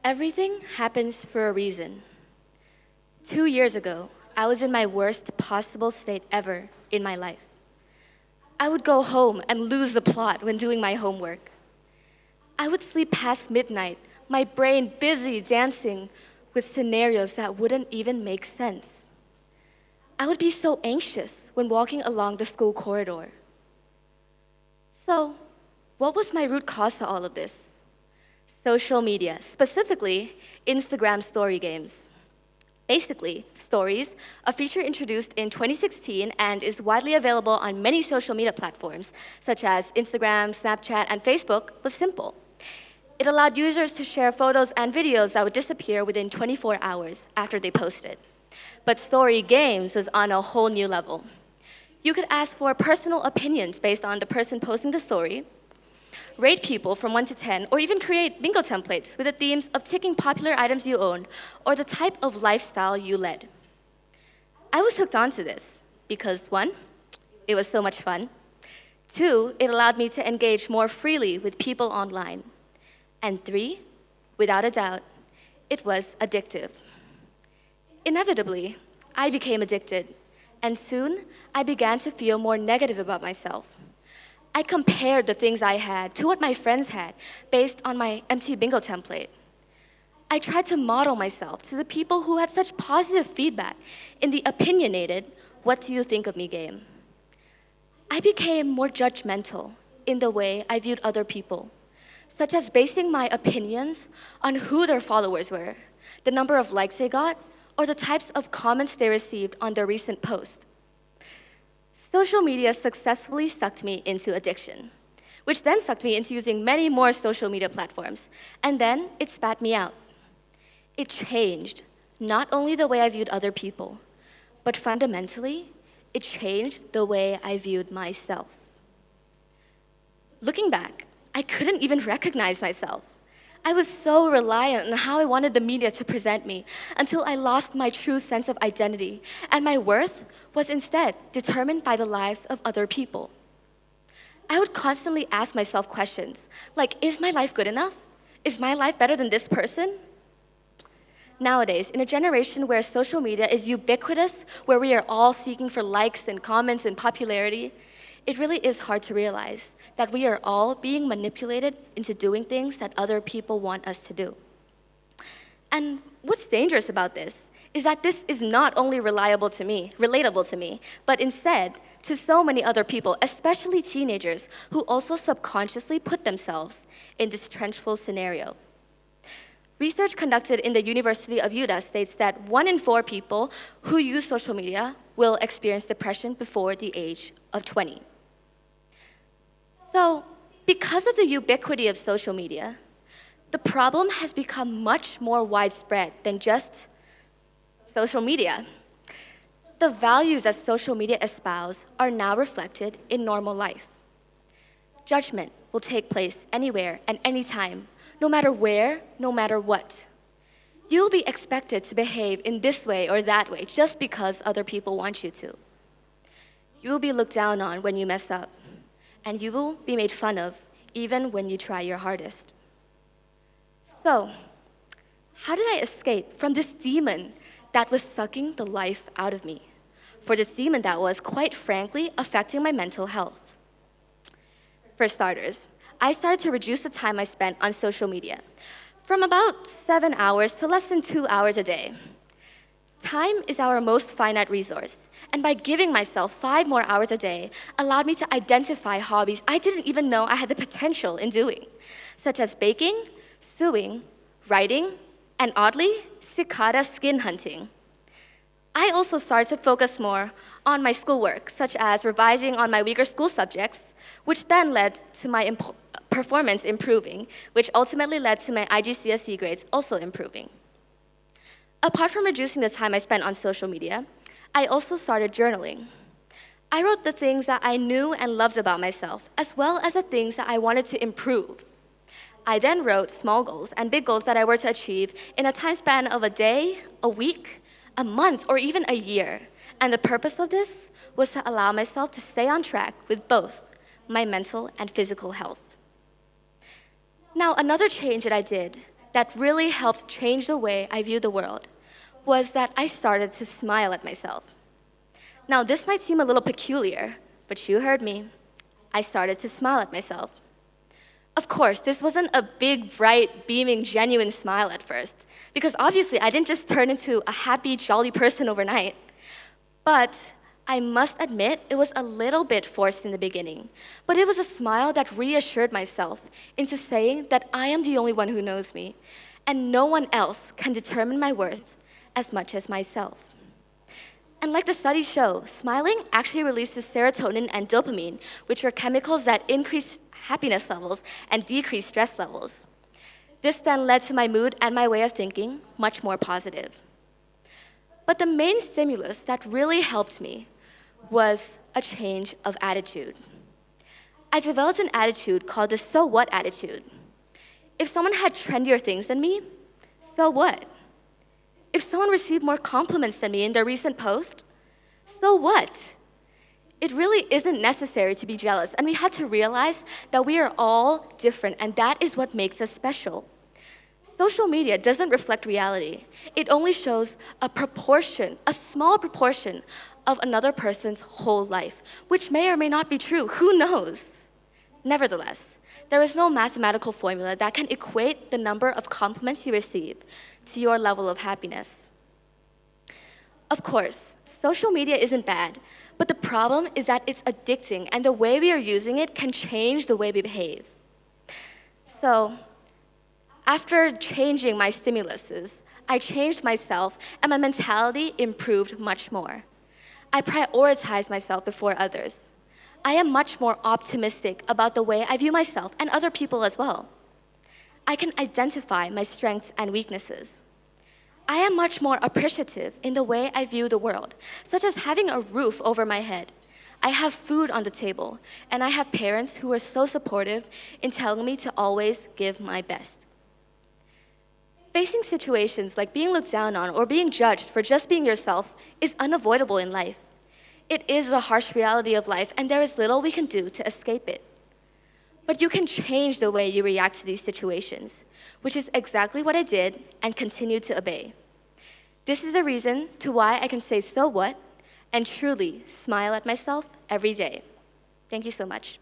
Everything happens for a reason. 2 years ago, I was in my worst possible state ever in my life. I would go home and lose the plot when doing my homework. I would sleep past midnight, my brain busy dancing with scenarios that wouldn't even make sense. I would be so anxious when walking along the school corridor. So, what was my root cause to all of this? Social media, specifically Instagram story games. Basically, Stories, a feature introduced in 2016 and is widely available on many social media platforms, such as Instagram, Snapchat, and Facebook, was simple. It allowed users to share photos and videos that would disappear within 24 hours after they posted. But Story Games was on a whole new level. You could ask for personal opinions based on the person posting the story, rate people from 1 to 10, or even create bingo templates with the themes of ticking popular items you owned or the type of lifestyle you led. I was hooked onto this because 1, it was so much fun. 2, it allowed me to engage more freely with people online. And 3, without a doubt, it was addictive. Inevitably, I became addicted, and soon I began to feel more negative about myself. I compared the things I had to what my friends had based on my empty bingo template. I tried to model myself to the people who had such positive feedback in the opinionated, "What do you think of me" game. I became more judgmental in the way I viewed other people, such as basing my opinions on who their followers were, the number of likes they got, or the types of comments they received on their recent post. Social media successfully sucked me into addiction, which then sucked me into using many more social media platforms, and then it spat me out. It changed not only the way I viewed other people, but fundamentally, it changed the way I viewed myself. Looking back, I couldn't even recognize myself. I was so reliant on how I wanted the media to present me until I lost my true sense of identity, and my worth was instead determined by the lives of other people. I would constantly ask myself questions like, is my life good enough? Is my life better than this person? Nowadays, in a generation where social media is ubiquitous, where we are all seeking for likes and comments and popularity, it really is hard to realize that we are all being manipulated into doing things that other people want us to do. And what's dangerous about this is that this is not only relatable to me, but instead to so many other people, especially teenagers, who also subconsciously put themselves in this trenchful scenario. Research conducted in the University of Utah states that 1 in 4 people who use social media will experience depression before the age of 20. So, because of the ubiquity of social media, the problem has become much more widespread than just social media. The values that social media espouse are now reflected in normal life. Judgment will take place anywhere and anytime, no matter where, no matter what. You'll be expected to behave in this way or that way just because other people want you to. You will be looked down on when you mess up, and you will be made fun of even when you try your hardest. So, how did I escape from this demon that was sucking the life out of me? For this demon that was, quite frankly, affecting my mental health. For starters, I started to reduce the time I spent on social media, from about 7 hours to less than 2 hours a day. Time is our most finite resource, and by giving myself 5 more hours a day allowed me to identify hobbies I didn't even know I had the potential in doing, such as baking, sewing, writing, and oddly, cicada skin hunting. I also started to focus more on my schoolwork, such as revising on my weaker school subjects, which then led to my performance improving, which ultimately led to my IGCSE grades also improving. Apart from reducing the time I spent on social media, I also started journaling. I wrote the things that I knew and loved about myself, as well as the things that I wanted to improve. I then wrote small goals and big goals that I were to achieve in a time span of a day, a week, a month, or even a year. And the purpose of this was to allow myself to stay on track with both my mental and physical health. Now, another change that I did that really helped change the way I view the world was that I started to smile at myself. Now, this might seem a little peculiar, but you heard me. I started to smile at myself. Of course, this wasn't a big, bright, beaming, genuine smile at first, because obviously I didn't just turn into a happy, jolly person overnight. But I must admit, it was a little bit forced in the beginning. But it was a smile that reassured myself into saying that I am the only one who knows me, and no one else can determine my worth as much as myself. And like the studies show, smiling actually releases serotonin and dopamine, which are chemicals that increase happiness levels and decrease stress levels. This then led to my mood and my way of thinking much more positive. But the main stimulus that really helped me was a change of attitude. I developed an attitude called the so what attitude. If someone had trendier things than me, so what? If someone received more compliments than me in their recent post, so what? It really isn't necessary to be jealous, and we had to realize that we are all different, and that is what makes us special. Social media doesn't reflect reality. It only shows a proportion, a small proportion, of another person's whole life, which may or may not be true, who knows? Nevertheless, there is no mathematical formula that can equate the number of compliments you receive to your level of happiness. Of course, social media isn't bad, but the problem is that it's addicting, and the way we are using it can change the way we behave. So, after changing my stimuluses, I changed myself, and my mentality improved much more. I prioritize myself before others. I am much more optimistic about the way I view myself and other people as well. I can identify my strengths and weaknesses. I am much more appreciative in the way I view the world, such as having a roof over my head. I have food on the table, and I have parents who are so supportive in telling me to always give my best. Facing situations like being looked down on or being judged for just being yourself is unavoidable in life. It is the harsh reality of life, and there is little we can do to escape it. But you can change the way you react to these situations, which is exactly what I did and continue to obey. This is the reason to why I can say so what and truly smile at myself every day. Thank you so much.